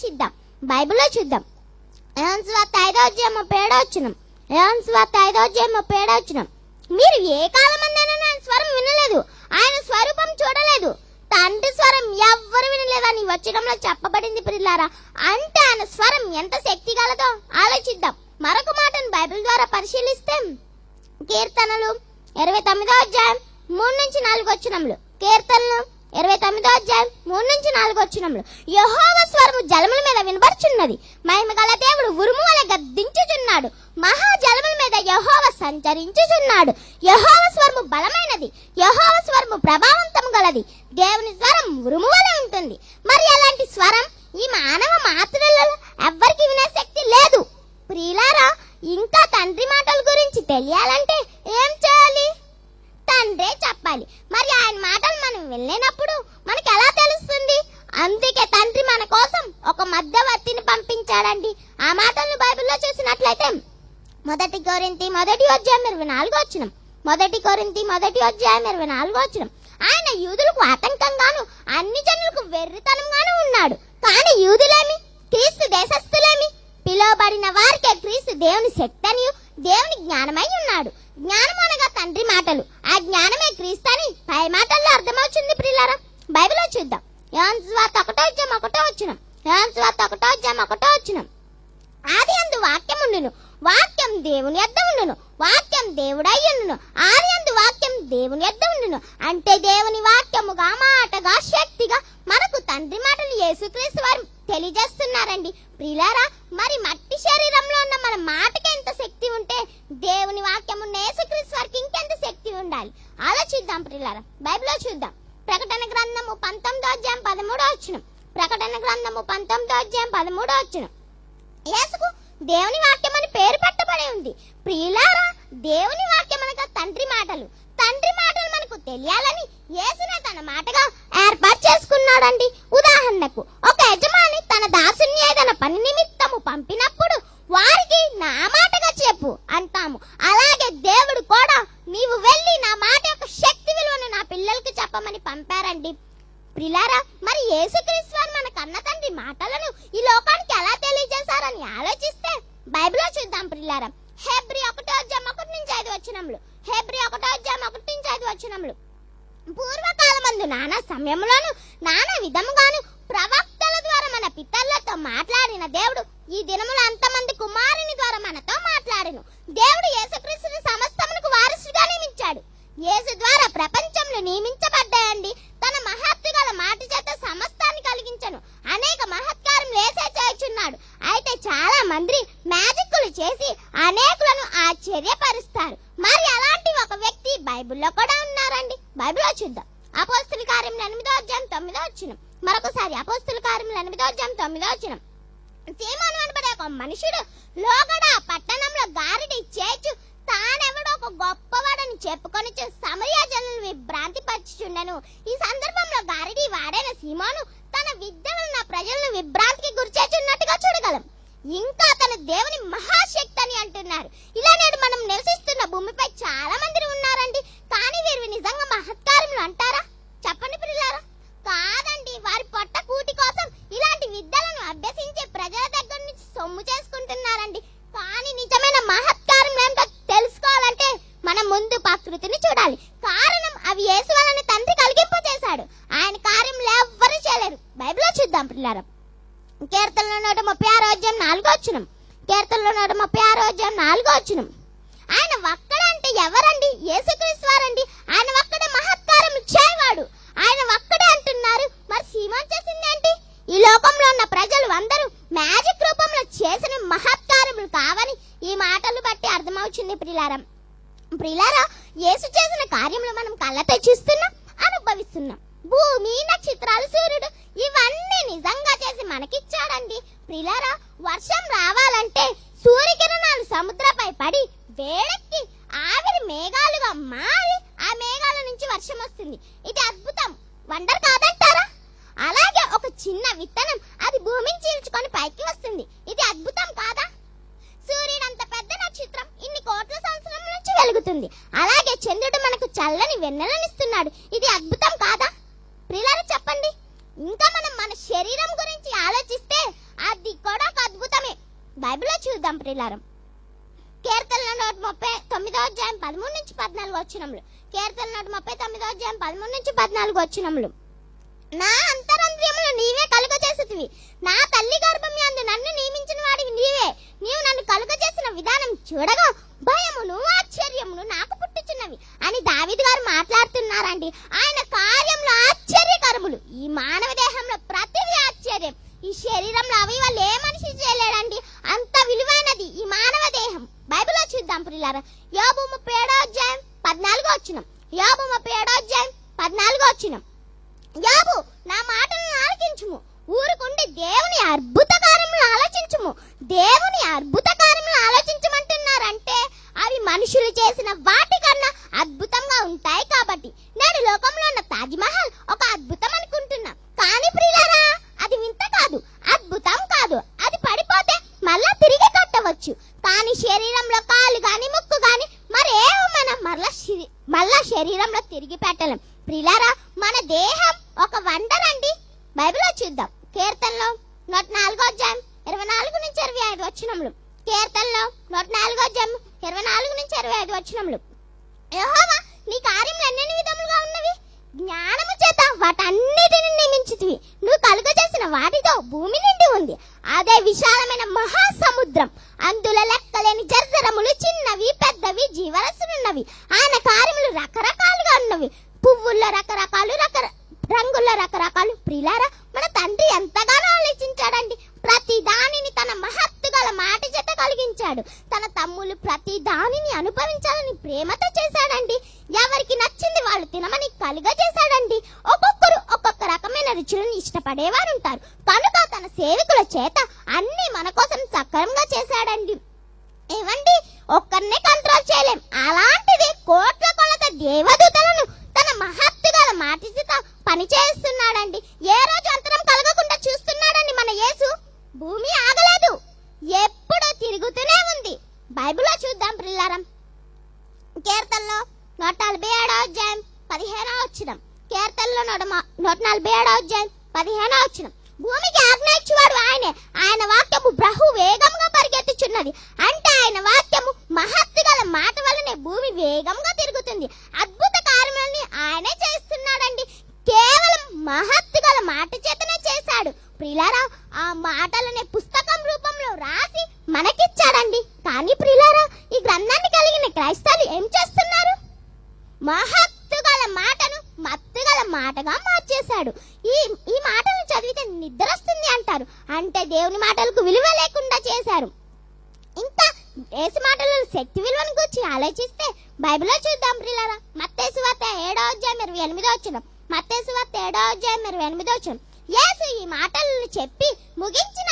చూద్దాం, బైబిల్లో చూద్దాం. యోహాను సువార్త 5:37 యోహాను సువార్త 5:37 మీరు ఏ కాలమందైనా ఆయన స్వరం వినలేదు, ఆయన స్వరూపం చూడలేదు, తండ్రి స్వరం ఎవ్వరు వినలేదని వచనంలో చెప్పబడింది ప్రియులారా. అంటే ఆయన స్వరం ఎంత శక్తి గలదో ఆలోచిద్దాం. మరొక మాటను బైబిల్ ద్వారా పరిశీలిస్తే కీర్తనలు 29:3-4 కీర్తనలు 29:3-4 యెహోవా స్వరము జలముల మీద వినబడుచున్నది, మహిమగల దేవుడు ఉరుము వలె గద్దించుచున్నాడు, మహా జలముల మీద యెహోవా సంచరించుచున్నాడు. యెహోవా స్వరము బలమైనది, యెహోవా స్వరము ప్రభావవంతము గలది, దేవుని స్వరం ఉరుము వలె ఉంటుంది. మరి అలాంటి స్వరం ఈ మానవ మాత్రలలో ఎవ్వరికి వినే శక్తి లేదు. ప్రియులారా, ఇంకా తండ్రి మాటల గురించి తెలియాలంటే ఏం చేయాలి? తండ్రే చెప్పాలి. మరి ఆయన మాటలు మనం వినలేనప్పుడు మనకి ఎలా తెలుస్తుంది? అందుకే తండ్రి మన కోసం ఒక మధ్యవర్తిని పంపించాడండి. ఆ మాటలను బైబిల్లో చూసినట్లయితే 1 కొరింథీ 1:24 ఆయన యూదులకు ఆటంకంగాను అన్ని జనులకు వెర్రితనంగాను ఉన్నాడు. కానీ యూదులేమి, క్రీస్తు దేశస్థులేమి, పిలువబడిన వారికే క్రీస్తు దేవుని శక్తియు దేవుని జ్ఞానమై ఉన్నాడు. జ్ఞానం అనగా తండ్రి మాటలు, ఆ జ్ఞానమే క్రీస్తు అని పై మాటల్లో అర్థమవుతుంది ప్రియులారా. బైబిల్లో చూద్దాం. యోహాను సువార్త 1:1 ఆదియందు వాక్యం ఉండును, వాక్యం దేవుని యొద్ద ఉండును, వాక్యం దేవుడై ఉండును, ఆదియందు వాక్యం దేవుని యొద్ద ఉండును. అంటే దేవుని వాక్యముగా మాటగా శక్తిగా మనకు తండ్రి మాటలు యేసుక్రీస్తు వారు తెలియజేస్తున్నారండి ప్రియులారా. మరి మట్టి శరీరంలో ఉన్న మన మాటకి ఎంత శక్తి ఉంటే దేవుని వాక్యము యేసుక్రీస్తు వారికి ఇంకెంత శక్తి ఉండాలి ఆలోచిద్దాం ప్రియులారా. బైబిల్లో చూద్దాం. ప్రకటన గ్రంథము 19:13 ప్రకటన గ్రంథము 19:13 యేసుకు దేవుని వాక్యం అని పేరు పెట్టబడి ఉంది. ప్రియులారా, దేవుని వాక్యం అనగా తండ్రి మాటలు. తండ్రి మాటలు మనకు తెలియాలని యేసునే తన మాటగా ఏర్పాటు చేసుకున్నాడండి. ఉదాహరణకు ఒక యజమాని తన దాసుని ఏదైనా పని నిమిత్తము పంపినప్పుడు వారికి నా మాటగా చెప్పు అంటాము. అలాగే దేవుడు కూడా నీవు వెళ్ళి నా మాట యొక్క శక్తి విలువను నా పిల్లలకి చెప్పమని పంపారండి ప్రియులారా. మరి యేసుక్రీస్తు వారు మన కన్న తండ్రి మాటలను ఈ లోకానికి ఎలా తెలియజేశారని ఆలోచిస్తే బైబిల్లో చూద్దాం ప్రియులారా. హెబ్రీ 1:1-5 పూర్వకాలమందు నానా సమయములోను నానా విధముగాను ప్రవక్తల ద్వారా మన పితరులతో మాట్లాడిన దేవుడు ఈ దినముల అంతమంది కుమారుని ద్వారా మనతో మాట్లాడెను. దేవుడు యేసుక్రీస్తుని సమస్తమునకు వారసుడిగా నియమించాడు. యేసు ద్వారా ప్రపంచంలో నియమించబడ్డాయండి. తన మహత్తు గల మాట చేత సమస్తాన్ని కలిగించను. అనేక మహత్కారములు యేసే చేయుచున్నాడు. అయితే చాలా మంది మ్యాజిక్లు చేసి అనేకులను ఆశ్చర్యపరుస్తారు. మరి అలాంటి ఒక వ్యక్తి బైబిల్లో కూడా ఉన్నారండి. బైబిల్లో చూద్దాం. అపోస్తల కార్యములు 8:9 మరొకసారి అపోస్తల కార్యములు 8:9 సీమోను అనబడే ఒక మనుషుడు లోగడ పట్టణంలో గారిడి చేచు తానెవడో ఒక గొప్పవాడని చెప్పుకొని సమరయ జనులను విభ్రాంతి పరచుచుండెను. ఈ సందర్భంలో గారిడి వాడైన సీమోను తన విద్య వలన ప్రజలను విభ్రాంతికి గురిచేస్తున్నట్టుగా చూడగలం. ఇంకా అతను దేవుని మహాశక్తి అని అంటున్నారు. ఇలా నేడు మనం నివసిస్తున్న భూమిపై చాలా మంది ఉన్నారండి. కానీ వీరు నిజంగా మహత్కారములు అంటారా? చెప్పండి ప్రియులారా. కాదండి, వారి పొట్ట కూటి కోసం ఇలాంటి విద్యలను అభ్యసించే ప్రజల దగ్గర నుంచి సొమ్ము చేసుకుంటున్నారండి. కానీ నిజమైన మహత్కారం ఏంటో తెలుసుకోవాలంటే మనం ముందు ప్రకృతిని చూడాలి. కారణం అవి యేసు వలన తండ్రి కలిగింపజేశాడు. ఆయన కార్యములు ఎవ్వరూ చేయలేరు. బైబిల్లో చూద్దాం ప్రియులారా. కీర్తనలు 136 ఆయన ఒక్కడంటే ఎవరండి? యేసుక్రీస్తు వారండి. ఆయన ఒక్కడే మహత్కారములు చేయవాడు. ఆయన ఒక్కడే అంటున్నారు. మరి సీమోను చేసింది ఏంటి? ఈ లోకంలో ఉన్న ప్రజలు అందరూ మ్యాజిక్ రూపంలో చేసిన మహత్కారములు కావని ఈ మాటలు బట్టి అర్థమవుతుంది ప్రియులారా. యేసు చేసిన కార్యములు మనం కళ్ళతో చూస్తున్నాం, అనుభవిస్తున్నాం. భూమి, నక్షత్రాలు, సూర్యుడు ఇవన్నీ నిజంగా చేసి మనకిచ్చాడండి ప్రియులారా. వర్షం రావాలంటే సూర్యకిరణాలు సముద్రపై పడి వేడెక్కి ఆవిరి మేఘాలుగా మారి ఆ మేఘాల నుంచి వర్షం వస్తుంది. ఇది అద్భుతం, వండర్ కాదంటారా? అలాగే ఒక చిన్న విత్తనం అది భూమిని చీల్చుకొని పైకి వస్తుంది. ఇది అద్భుతం కాదా? సూర్యుడంత పెద్ద నక్షత్రం ఇన్ని కోట్ల సంవత్సరాల నుంచి వెలుగుతుంది. అలాగే చంద్రుడు మనకు చల్లని వెన్నెలనిస్తున్నాడు. ఇది అద్భుతం కాదా? ప్రియులారా చెప్పండి. ఇంకా మనం మన శరీరం గురించి ఆలోచిస్తే చూద్దాం ప్రియులారా. కీర్తనల 139వ అధ్యాయం 13 నుంచి 14 వచనములు. కీర్తనల 139వ అధ్యాయం 13 నుంచి 14 వచనములు. నా అంతరంద్రియములు నీవే కలుగజేసితివి, నా తల్లి గర్భంయందు నన్ను నియమించిన వాడివి నీవే. నీవు నన్ను కలుగజేసిన విధానం చూడగా భయమును ఆశ్చర్యమును నాకు పుట్టుచున్నవి అని దావీదు గారు మాట్లాడుతున్నారండి. ఆయన కార్యంలో ఆశ్చర్యకరములు. ఈ మానవ దేహంలో ప్రతిదీ ఆశ్చర్యం. ఈ శరీరంలో అవయవాలు ఏ మనిషి చేయలేడండి, అంత విలువైనది ఈ మానవ దేహం. బైబిల్లో చూద్దాం ప్రియులారా. యోబు 37వ అధ్యాయం 14 వచనం. యోబు 37వ అధ్యాయం 14 వచనం. యోబు, నా మాటలను ఆలకించుము, ఊరుకుండి దేవుని అద్భుత కార్యములను ఆలోచించుము. దేవుని అద్భుత కార్యములను ఆలోచించమంటున్నారంటే అవి మనుషులు చేసిన వాటికన్నా అద్భుతంగా ఉంటాయి కాబట్టి. నేను లోకంలో ఉన్న తాజ్మహల్ ఒక అద్భుతం అనుకుంటున్నా, కానీ ప్రియులారా అది వింత కాదు, అద్భుతం కాదు. అది పడిపోతే మళ్ళా తిరిగి కట్టవచ్చు, కానీ శరీరంలో కాలు గాని ముక్కు గాని మరేమో మనం మళ్ళా శరీరంలో తిరిగి పెట్టలేం. ప్రియులారా మన దేహం ఒక వండర్ అండి. బైబిల్లో చూద్దాం. కీర్తనలో 104వ అధ్యాయం 24 నుంచి 25 వచనములు. కీర్తనలో 104వ అధ్యాయం 24 నుంచి 25 వచనములు. యెహోవా నీ కార్యములు ఎన్నెన్ని విధములుగా ఉన్నవి, జ్ఞానము చేత వాటన్నిటిని నియమించితివి. నువ్వు కలుగజేసిన వాటితో భూమి నిండి ఉంది. అదే విశాలమైన మహాసముద్రం, అందులో లెక్కలేని జర్జరములు, చిన్నవి పెద్దవి జీవరసులున్నవి. ఆయన కార్యములు రకరకాలుగా ఉన్నవి, పువ్వుల్లో రకరకాలు, రంగుల్లో రకరకాలు. ప్రియులారా మన తండ్రి ఎంతగానో ఆలోచించాడండి. ప్రతి దానిని తన మహత్తు గల మాట చేత కలిగించాడు. తన తమ్ములు ప్రతి దానిని అనుభవించాలని ప్రేమతో చేశాడండి. ఎవరికి నచ్చింది వాళ్ళు తినమని కలుగజేశాడండి. ఒక్కొక్కరు ఒక్కొక్క రకమైన రుచులను ఇష్టపడేవారు ఉంటారు కనుక తన సేవకుల చేత అన్ని మన కోసం సక్రమంగా చేశాడండి. ఏమండి ఒక్కరినే కంట్రోల్ చేయలేం, అలాంటిది కోట్ల కొలత దేవదూతలను తన మహత్తు గల మాట చేత పని చేస్తున్నాడండి. ఏ రోజు అంతరం కలగకుండా చూస్తున్నాడండి మన యేసు. భూమి ఆగలేదు, ఎప్పుడూ తిరుగుతూనే ఉంది. బైబిల్లో చూద్దాం ప్రియులారా. కీర్తనలో 147వ అధ్యాయం 15వ వచనం. కీర్తనలో 147వ అధ్యాయం 15వ వచనం. భూమికి ఆజ్ఞ ఇచ్చేవాడు ఆయనే, ఆయన వాక్యము బహు వేగంగా పరిగెత్తుచున్నది. అంటే ఆయన వాక్యము మహత్తు గల మాట వల్లనే భూమి వేగంగా తిరుగుతుంది. అద్భుత కార్యములని ఆయనే చేస్తున్నాడండి. కేవలం మహత్తు గల మాట చేతనే చేశాడు. ప్రియులారా ఆ మాటలనే పుస్తకం రూపంలో రాసి మనకిచ్చాడండి. కానీ ప్రియులారా ఈ గ్రంథాన్ని కలిగిన క్రైస్తవులు ఏం చేస్తున్నారు? మహత్తు గల మాటను మత్తు గల మాటగా మార్చేశాడు. ఈ మాటను చదివితే నిద్ర వస్తుంది అంటారు, అంటే దేవుని మాటలకు విలువ లేకుండా చేశారు. ఇంకా యేసు మాటలలో శక్తి విలువను గురించి ఆలోచిస్తే బైబిల్లో చూద్దాం ప్రియులారా. మత్తయి సువార్త 7వ అధ్యాయం 28వ వచనం. మత్తయి సువార్త 7వ అధ్యాయం 28వ వచనం. యేసు ఈ మాటలను చెప్పి ముగించిన